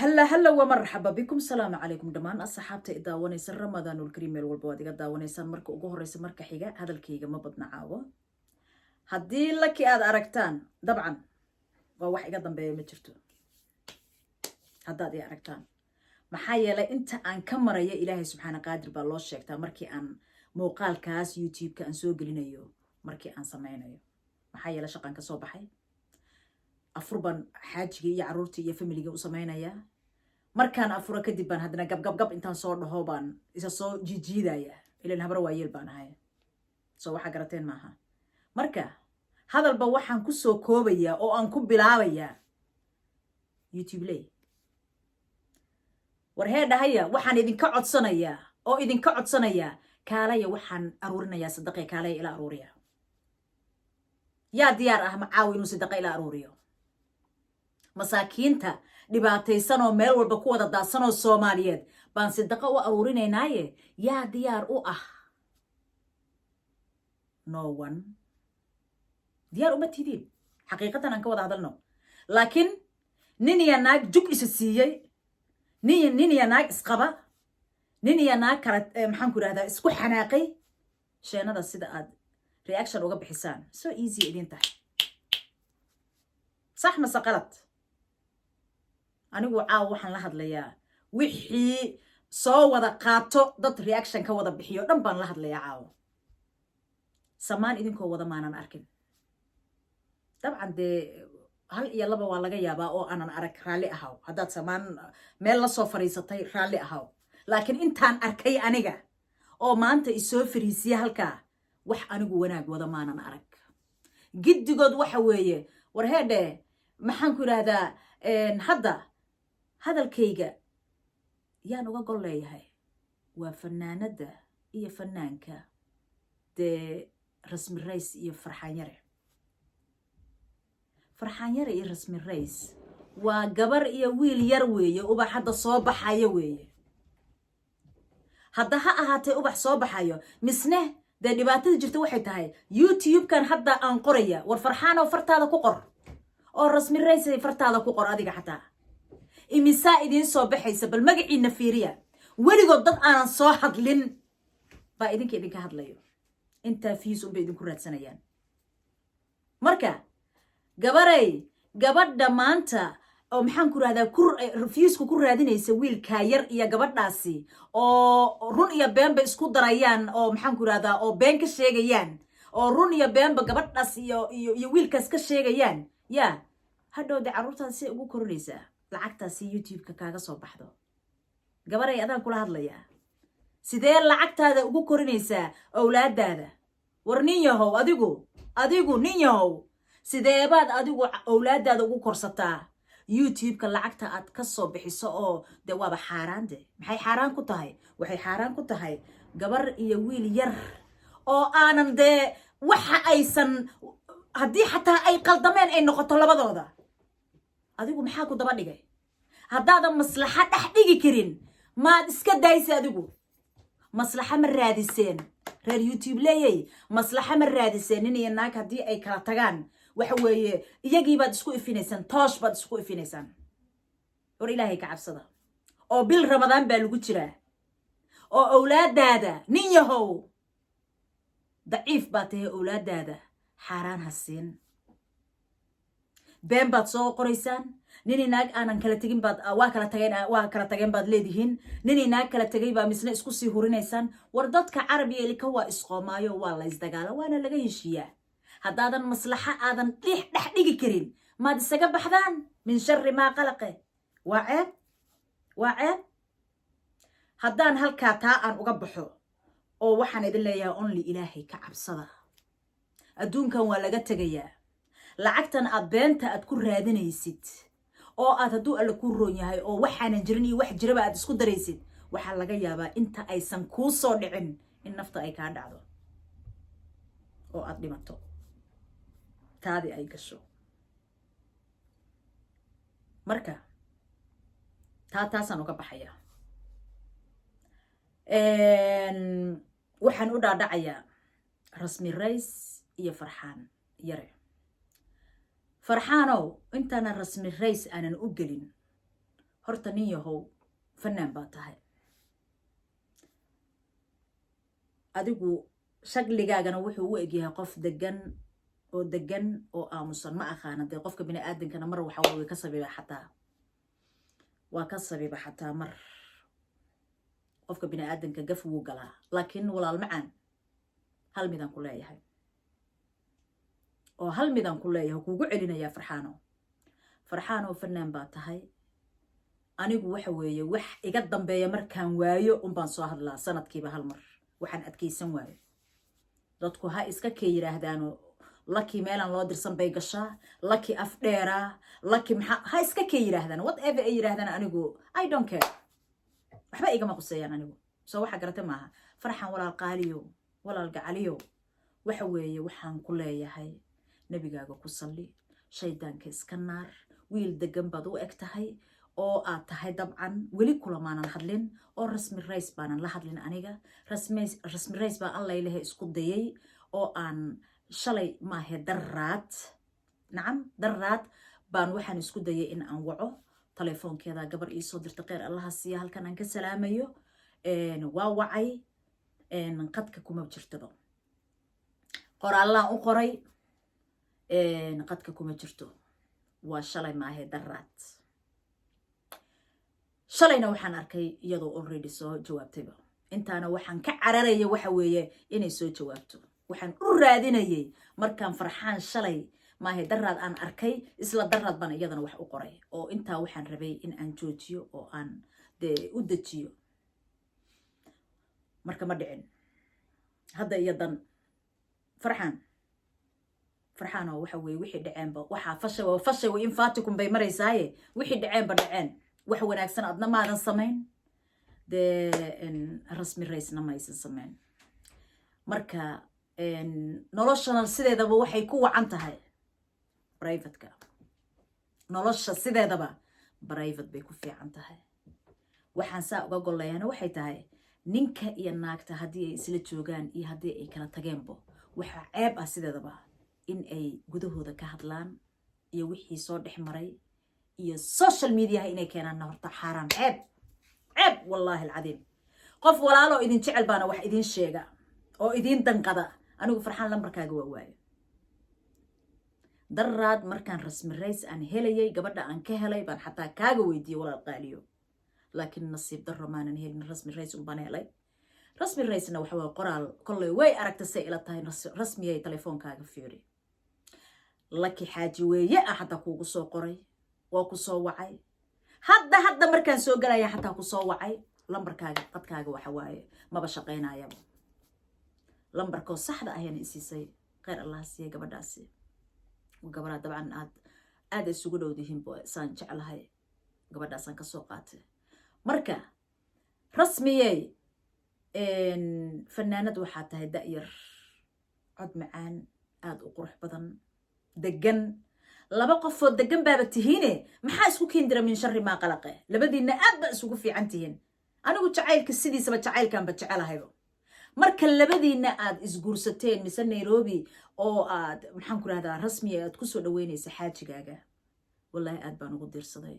هلا ومرحبا بكم. السلام عليكم دمان أصحابتي إذا ونيس رمضان الكريم والبواد إذا ونيسان مركو ugu horeysa marka xiga hadalkayga ma badna caawo haddii laki aad aragtaan dabcan waa wax iga dambeeya ma jirto haddaad i aragtaan maxaa yeelay inta aan ka maraya ilaahay subxaana qaadir baa loo sheegtaa markii aan muuqaalkaas youtube-ka aan soo gelinayo markii aan sameynayo maxaa yeelay shaqan ka soo baxay afurban xaajiga iyo caruurta iyo familiga u sameynaya markaan afura kadib baan hadana gab intaan soo dhaho baan isa soo jijiidaya ilaan habar waayeel baan ahay soo waxa garateen maaha marka hadalba waxaan ku soo koobaya oo aan ku bilaabaya youtube lay war heedahaya waxaan idinka codsanaya kaalaya waxaan aruurinayaa sadaqay kaalaya ila aruuriya yaa diyaar ah macaawi inuu sadaqa ila aruuriyo masaakiinta dhibaataysan oo meel walba ku wada daadsan oo Soomaaliyeed baan sadaqa u aruurinaynaaye yaa diyaar u ah no one diyaar uma tidin xaqiiqatan aan ka wada hadalno laakiin nin iyo naag jug isa siiyay nin iyo naag isqaba nin iyo naag kala maxaan ku raahdaa isku xanaaqay sheenada sida aad reaction uga bixisaan so easy idin tahay sax ma saqalad anigu caaw waxaan la hadlayaa wixii soo wada qaato dad reaction ka wada bixiyo dhan baan la hadlayaa caaw samaan idinkoo wada maanan arkin dabcan dee hal iyo laba waa laga yaabaa oo aanan arag raalli ahaw haddaad samaan meel la soo fariisatay raalli ahaw laakiin intaan arkay aniga oo maanta isoo fariisiya halkaa wax anigu wanaag wada maanan arag giddigood waxa weeye war heedhe maxaan ku yidhaahdaa hadda hadalkayga yaan uga gol leeyahay waa fanaanada iyo fanaanka dee rasmi rays iyo farxaan yare iyo rasmi rays waa gabar iyo wiil yar weeye ubax hadda soo baxayo weeye hadda ha ahaatee ubax soo baxayo misne dee dhibaatada jirta waxay tahay youtube-kan hadda aan qoraya war farxaanoo fartaada ku qor oo rasmi rays fartaada ku qor adiga xataa imisaa idiin soo baxaysa bal magaciina fiiriya weligood dad aanan soo hadlin baa idinka hadlayo intaa fiis unbay idinku raadsanayaan marka gabadha maanta oo maxaan ku rahdaa fiisku ku raadinaysa wiilkaa yar iyo gabadhaasi oo run iyo beenba isku darayaan oo maxaan ku rahdaa oo been ka sheegayaan oo run iyo beenba gabadhaas iyo wiilkaas ka sheegayaan yaa hadhowda carruurtaada si ugu korinaysaa lacagtaasi youtube-ka kaaga soo baxdo gabaray adaan kula hadlayaa sidee lacagtaada ugu korinaysaa owlaadaada war nin yahow adigu nin yahow sideebaad adigu owlaadaada ugu korsataa youtube-ka lacagta aad ka soo bixiso oo dee waaba xaaraan de maxay xaaraan ku tahay waxay xaaraan ku tahay gabar iyo wiil yar oo aanan dee waxa aysan haddii xataa ay qaldameen ay noqoto labadooda adigu maxaa ku daba dhigay haddaadan maslaxa dhex dhigi karin maad iska daysa adigu maslaxa ma raadiseen reer youtube leeyay maslaxa ma raadiseen nin iyo naag haddii ay kala tagaan waxa weeye iyagii baad isku ifinaysaan toosh baad isku ifinaysaan war ilaahay ka cabsada oo bil ramadaan baa lagu jiraa oo owlaadaada nin yahow daciif baa tahay owlaadaada xaaraan ha siin been baad soo qoraysaan nin naag aanan kala tagin baad waa kala tageen baad leedihiin nin naag kala tagay baa misna isku sii hurinaysaan war dadka carabiga ilka waa isqoomaayo waa la isdagaala waana laga heshiiyaa haddaadan maslaxa aadan dhex dhigi karin maad isaga baxdaan min sharri maa qalaqe waa ceeb haddaan halkaa taa aan uga baxo oo waxaan idin leeyahay only ilaahay ka cabsada adduunkan waa laga tegayaa lacagtan aad beenta aad ku raadinaysid oo aad hadduu alla ku roon yahay oo waxaanan jirin iyo wax jiraba aad isku daraysid waxaa laga yaabaa inta aysan kuu soo dhicin in nafta ay kaa dhacdo oo aad dhimato taadi ay gasho marka taasaan uga baxaya waxaan u dhaadhacayaa rasmi rays iyo farxaan yare farxaanow intana rasmi rays aanan u gelin horta nin yahow fanaan baa tahay adigu shaqligaagana wuxuu u egyahay qof degan oo aamusan ma aqaana dee qofka bini aadankana mar waxa way ka sabiba xataa mar qofka bini aadanka gaf wuu galaa laakiin walaal macaan hal midaan ku leeyahay kuugu celinayaa farxaano fanaan baa tahay anigu waxa weeye wax iga dambeeya markaan waayo unbaan soo hadlaa sanadkiiba hal mar waxaan adkaysan waayo dadku ha iska kee yidhaahdaano laki meelaan loo dirsan bay gashaa laki afdheeraa laki maxaa ha iska kee yidhaahdaan whatever ay yidhaahdaan anigu I don't care waxba igama quseeyaan anigu soo waxa garata maaha farxan walaal qaaliyo walaal gacaliyo waxa weeye waxaan ku leeyahay nabigaaga ku salli shaydaanka iska naar wiil degan baad u eg tahay oo aad tahay dabcan weli kulamaanan hadlin oo rasmi rays baanan la hadlin aniga rasmi rays baa alla ilahay isku dayay oo aan shalay maahe daraad baan waxaan isku dayay in aan waco telefoonkeeda gabar ii soo dirta kheyr allaha siiya halkan aan ka salaamayo waa wacay qadka kuma jirtaba qoraallaan u qoray qadka kuma jirto waa shalay maahe daraad shalayna waxaan arkay iyadoo already soo jawaabtayba intaana waxaan ka cararaya waxa weeye inay soo jawaabto waxaan u raadinayay markaan farxaan shalay maahe daraad aan arkay isla daraad baan iyadana wax u qoray oo intaa waxaan rabay in aan joojiyo oo aan dee u dejiyo marka ma dhicin hadda iyo dan farxaanoo waxa weeye wixii dhaceenba waxaa fashay way in faatikum bay maraysaaye wixii dhaceen wax wanaagsan adna maadan samayn dee rasmi raysna maysan samayn marka noloshana sideedaba waxay ku wacan tahay privateka nolosha sideedaba private bay ku fiican tahay waxaan saa uga gollayana waxay tahay ninka iyo naagta haddii ay isla joogaan iyo haddii ay kala tageenbo waxaa ceeb ah sideedaba in ay gudahooda ka hadlaan iyo wixii soo dhex maray iyo social mediaha inay keenaan horta xaaraan ceeb wallaahi alcadiim qof walaaloo idin jecel baana wax idin sheega oo idin danqada anigu farxaan lambarkaaga waa waayo daraad markaan rasmi rays aan helayay gabadha aan ka helay baan xataa kaaga weydiiyey walaal qaaliyo laakiin nasiib darro maanan helin rasmi rays unbaan helay rasmi raysna waxa waa qoraal kolley way aragta say ila tahay rasmiyay telefoonkaaga fiiri laki xaaji weeye ah xataa kuugu soo qoray waa ku soo wacay hadda markaan soo galaya xataa ku soo wacay lambarkaaga qadkaaga waxa waaye maba shaqaynayaba lambarkoo saxda ayaan isiisay kheyr allah siiya gabadhaasi gabadha dabcan aad isugu dhowdihiin saan jeclahay gabadhaasaan ka soo qaatay marka rasmiyey fanaanad waxaa tahay da'yar cod macaan aad u qurux badan degan laba qofoo degan baaba tihiine maxaa isku keendira min sharri maa qalaqe labadiinna aad ba isugu fiican tihiin anigu jacaylka sidiisaba jacaylkaanba jecelahayba marka labadiinna aad isguursateen mise Nairobi oo aad maxaan ku rahdaa rasmi aad ku soo dhaweynaysa xaajigaaga wallahi aad baan ugu diirsaday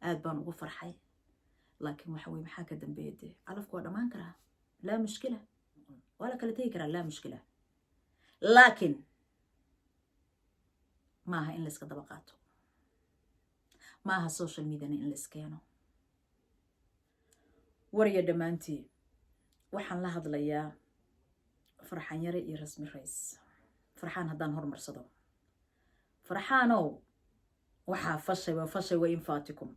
aad baan ugu farxay laakiin waxa weeye maxaa ka dambeeyay calafku waa dhamaan karaa laa mushkila wala kala tagi karaa laa mushkila laakiin maaha in la iska daba qaato maaha social media in la iskeeno wariya dhamaantii waxaan la hadlayaa farxan yare iyo rasmi rays farxaan haddaan hormarsado farxaanow waxaa fashay wa in faatikum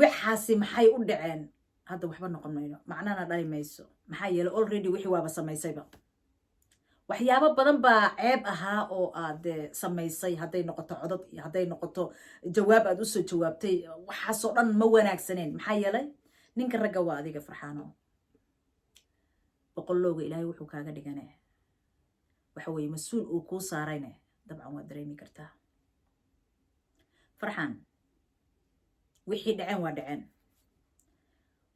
waxaasi maxay u dhaceen hadda waxba noqon mayno macnana dhali mayso maxaa yeelay already wixii waaba samaysayba waxyaabo badan baa ceeb ahaa oo aad samaysay hadday noqoto codad iyo hadday noqoto jawaab aad usoo jawaabtay waxaasoo dhan ma wanaagsaneen maxaa yeelay ninka ragga waa adiga farxaano boqolowga ilaahay wuxuu kaaga dhigane waxa weeye mas-uul uu kuu saarayne dabcan waad dareemi kartaa farxaan wixii dhaceen waa dhaceen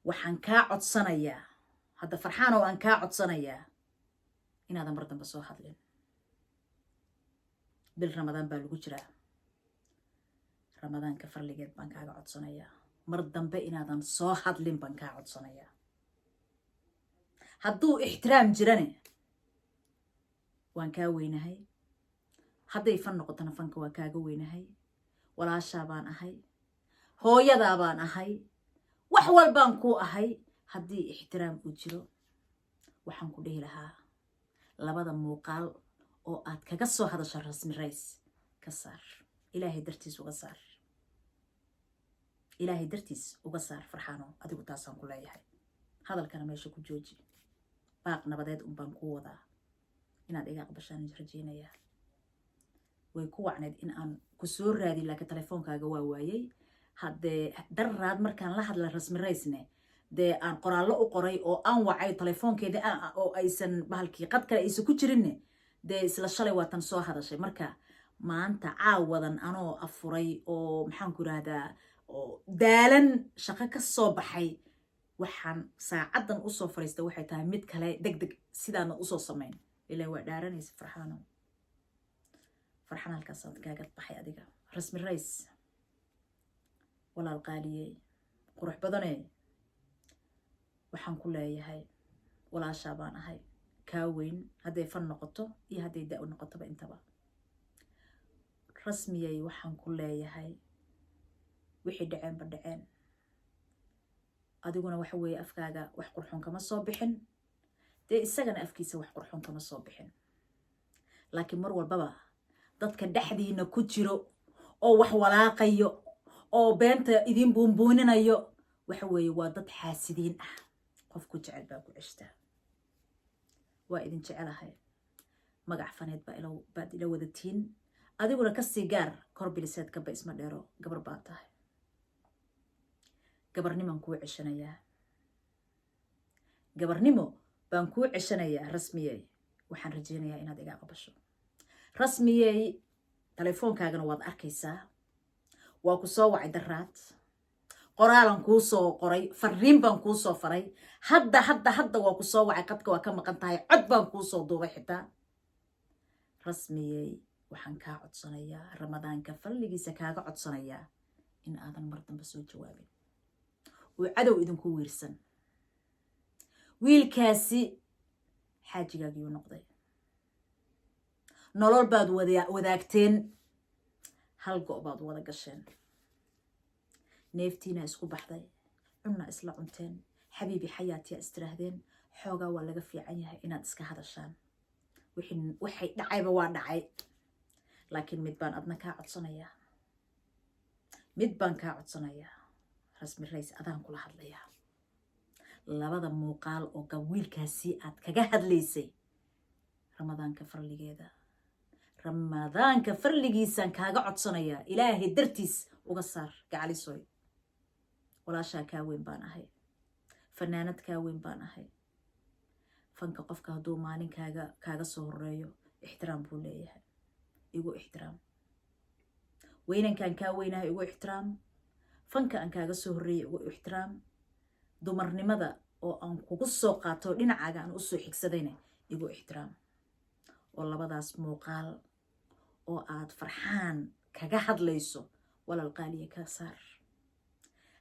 waxaan kaa codsanayaa hadda farxaano aan kaa codsanayaa inaadan mar dambe soo hadlin bil ramadaan baa lagu jiraa ramadaanka farligeed baan kaaga codsanayaa mar dambe inaadan soo hadlin baan kaa codsanayaa hadduu ixtiraam jirane waan kaa weynahay hadday fan noqotona fanka waa kaaga weynahay walaashaa baan ahay hooyadaa baan ahay wax walbaan kuu ahay haddii ixtiraam uu jiro waxaan ku dhihi lahaa labada muuqaal oo aad kaga soo hadasho rasmi rays ka saar ilaahay dartiis uga saar ilaahay dartiis uga saar farxaano adigu taasaan ku leeyahay hadalkana meesha ku jooji baaq nabadeed unbaan kuu wadaa inaad iga aqbashaan rajeynayaa way ku wacneed in aan ku soo raadin laakiin telefoonkaaga waa waayay haddee darraad markaan la hadla rasmi raysne dee aan qoraallo u qoray oo aan wacay telefoonkeeda oo aysan bahalkii qad kale aysan ku jirinne dee isla shalay waatan soo hadashay marka maanta caawadan anoo afuray oo maxaan ku yidhaahdaa oo daalan shaqo ka soo baxay waxaan saacaddan usoo fariista waxay tahay mid kale deg deg sidaana usoo samayn ilaa waa dhaaranaysa farxaano farxan halkaasaan kaaga baxay adiga rasmi rays walaal qaaliyey qurux badane waxaan ku leeyahay walaashaa baan ahay kaa weyn hadday fan noqoto iyo hadday da' noqotoba intaba rasmiyey waxaan ku leeyahay wixii dhaceenba dhaceen adiguna waxa weeye afkaaga wax qurxoon kama soo bixin dee isagana afkiisa wax qurxoon kama soo bixin laakiin mar walbaba dadka dhexdiina ku jiro oo wax walaaqayo oo beenta idin buunbuuninayo waxa weeye waa dad xaasidiin ah qofku jecel baa ku ceshtaa waa idin jecelahay magac faneed baad ila wadatiin adiguna kasii gaar kor biliseed kaba isma dheero gabar baa tahay gabarniman kuu ceshanayaa gabarnimo baan kuu ceshanayaa rasmiyey waxaan rajeynayaa inaad iga aqbasho rasmiyey telefoonkaagana waad arkaysaa waa ku soo wacay daraad qoraalan kuu soo qoray fariin baan kuu soo faray hadda waa ku soo wacay qadka waa ka maqan tahay cod baan kuu soo duubay xitaa rasmiyey waxaan kaa codsanayaa ramadaanka falligiisa kaaga codsanayaa in aadan mar dambe soo jawaabin oo cadow idinku wiirsan wiilkaasi xaajigaagiyuu noqday nolol baad wadaagteen hal go' baad wada gasheen neeftiina isku baxday cunna isla cunteen xabiibi xayaatiya istiraahdeen xoogaa waa laga fiican yahay inaad iska hadashaan waxay dhacayba waa dhacay laakiin mid baan adna kaa codsanayaa rasmi rays adaan kula hadlayaa labada muuqaal oo wiilkaasi aad kaga hadlaysay ramadaanka farligiisaan kaaga codsanayaa ilaahay dartiis uga saar gacalisoy walaashaa kaa weyn baan ahay fanaanad kaa weyn baan ahay fanka qofka hadduu maalin kaaga soo horeeyo ixtiraam buu leeyahay igu ixtiraam weynankaan kaa weynahay igu ixtiraam fanka aan kaaga soo horreeyay igu ixtiraam dumarnimada oo aan kugu soo qaato dhinacaaga aan usoo xigsadayna igu ixtiraam oo labadaas muuqaal oo aad farxaan kaga hadlayso walaal qaaliya ka saar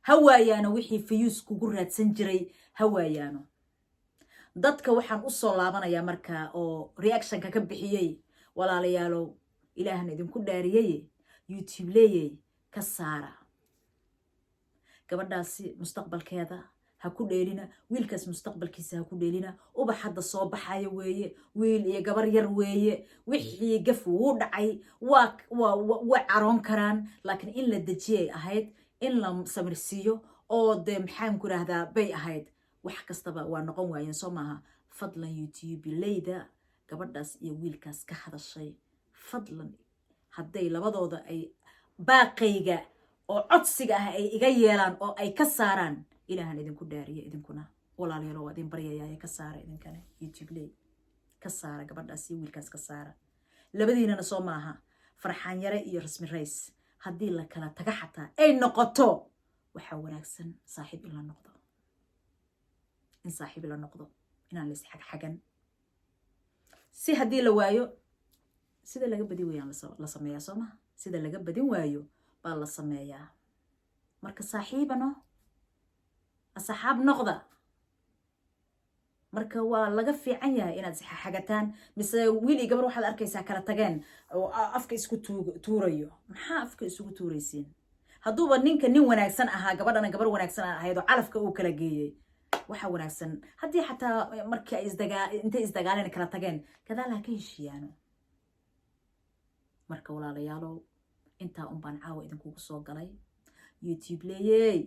hawaayaano wixii fayuus kugu raadsan jiray hawaayaano dadka waxaan u soo laabanayaa markaa oo reactionka ka bixiyey walaalayaalow ilaahan idinku dhaariyey youtube leeyay ka saara gabadhaasi mustaqbalkeeda ha ku dheelina wiilkaas mustaqbalkiisa ha ku dheelina ubax hadda soo baxayo weeye wiil iyo gabar yar weeye wixii gaf wuu dhacay waa caroon karaan laakiin in la dejiyay ahayd in la samirsiiyo oo dee maxaan ku rahdaa bay ahayd wax kastaba waa noqon waayeen soo maaha fadlan youtube leyda gabadhaas iyo wiilkaas ka hadashay fadlan hadday labadooda ay baaqayga oo codsiga ah ay iga yeelaan oo ay ka saaraan ilaahan idinku dhaariyo idinkuna walaalayaal waa idin baryayaa ka saara idinkana youtube ley ka saara gabadhaas iyo wiilkaas ka saara labadiinana soo maaha farxaan yare iyo rasmi rays haddii la kala taga xataa ay noqoto waxaa wanaagsan saaxiib in la noqdo inaan la isxagxagan si haddii la waayo sida laga badin waayaan la sameeyaa soo maha sida laga badin waayo baa la sameeyaa marka saaxiibano asxaab noqda marka waa laga fiican yahay inaad xagataan mise wiil iyo gabar waxaad arkaysaa kala tageen oo afka isku tuurayo maxaa afka isugu tuuraysiin hadduuba ninka nin wanaagsan ahaa gabadhana gabar wanaagsan ahayd oo calafka uu kala geeyey waxa wanaagsan haddii xataa markii ay intay isdagaaleen kala tageen gadaal ha ka heshiiyaano marka walaalayaalow intaa un baan caawa idinkugu soo galay youtube leeyey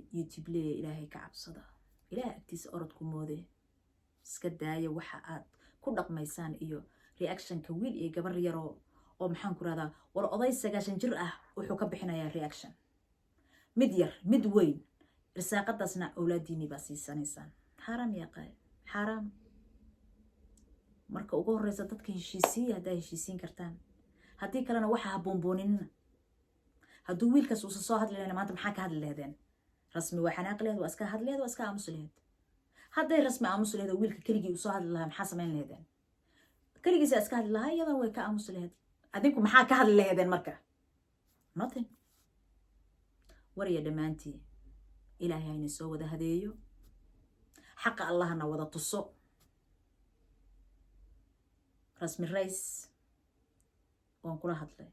ilaahay ka cabsada ilaahay agtiisa orodku moode iska daaya waxa aad ku dhaqmaysaan iyo reactionka wiil iyo gabar yaroo oo maxaan ku rahdaa war oday 9 jir ah wuxuu ka bixinayaa reaction mid yar mid weyn irsaaqadaasna awlaadiini baa siisanaysaan xaraam yaqay xaraam marka ugu horeysa dadka heshiisiya haddaa heshiisiin kartaan haddii kalena waxa haboonboonina hadduu wiilkaas uusa soo hadli lahayn maanta maxaa ka hadli lahaydeen rasmi waa xanaaq lehed waa iska hadleed waa iska aamus lehed hadday rasmi aamus lehed wiilka keligii uu soo hadli lahaa maxaa samayn lahaydeen keligiisa iska hadli lahaa iyadan way ka aamus lehed adinku maxaa ka hadli lahaydeen marka nothing wariya dhammaantii ilaahay hayna soo wada hadeeyo xaqa allahna wada tuso rasmi rays waan kula hadlay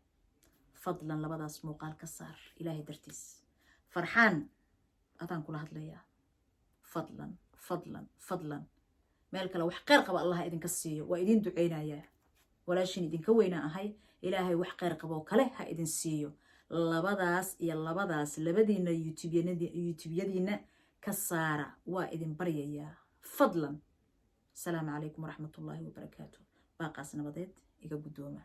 fadlan labadaas muuqaal ka saar ilaahay dartiis farxaan adaan kula hadlayaa fadlan meel kale wax khayr qaba allah idinka siiyo waa idin duceynayaa walaashin idinka weyna ahay ilaahay wax khayr qabo kale ha idin siiyo labadaas labadiina youtube-yadiina ka saara waa idin baryayaa fadlan asalaamu calaykum waraxmatullaahi wabarakaatu baaqaas nabadeed iga guddooma